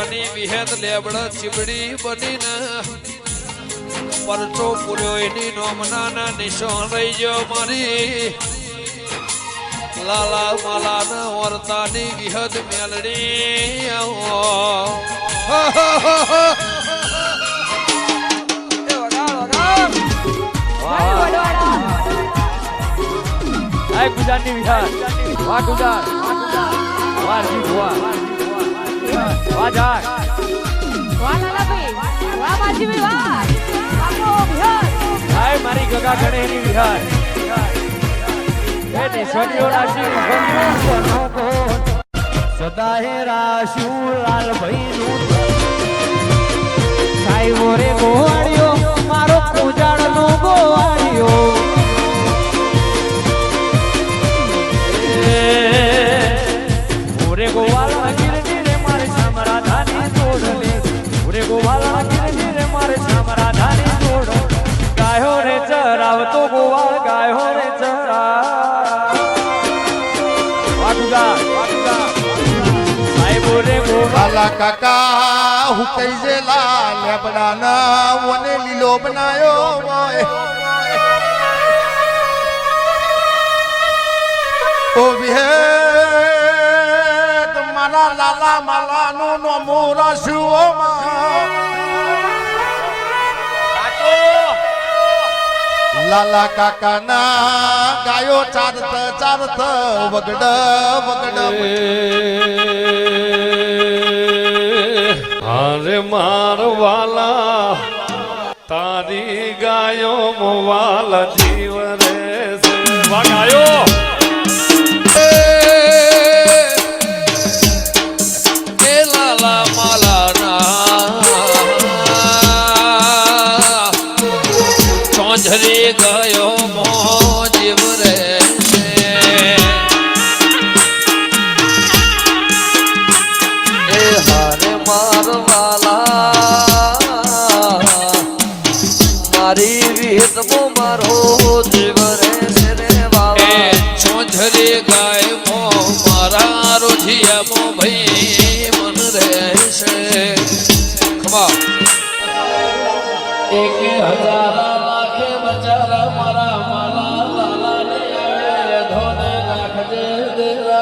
વાઘાની વિહેત લેબડ ચીબડી બનીને પરચો પૂર્યો એની નોમના નિશાન રહી ગયો મારી લાલા માલા વર્તાની વિહદ મેલડી ગુજરાતની વિહાર વાહ ગુજાર વાહ જી વાહ વાહ જા વાહ લાલાભાઈ વાહ માજીભાઈ વાહ આપો વિહાર હાય મારી ગગા ગણેની વિહાર એ નિશનિયો રાશિ સદાય રાશુ લાલભાઈ નું સાઈવો રે ગોવાળિયો મારો પૂજાળ નો ગોવાળિયો ઓરે ગોવાળા ગિરની રે મારે સામરાધાની જોડલે ઓરે ગોવાળા ગિરની રે મારે સામરાધાની જોડ ગાયો રે ચરાવતો ગોવાળ ગાયો રે વાગુગા સાહેબ રે ગોવાલા કાકા હું કઈ જે લેબડાના વને લીલો બનાયો ઓ વિહે મારા લાલા માલાનું નો મોરા શુઓમાં લાલા કાકાના ગાયો ચારત ચારત વગડ વગડ હારે મારવાલા તારી ગાયો મોવાલ જીવ રે વાગાયો ચોંઝરી ગયો મોજીવ રે એ હારે મારવાલા મારી રીત મો મારો જીવ રે રે વાલા ચોંઝરી ગાય મો મારા રોજિયા મો ભાઈ મન રહેશે ખમા 1000 બચારા મારા માલા લાલા ને આવે ધોને નાખજે દેરા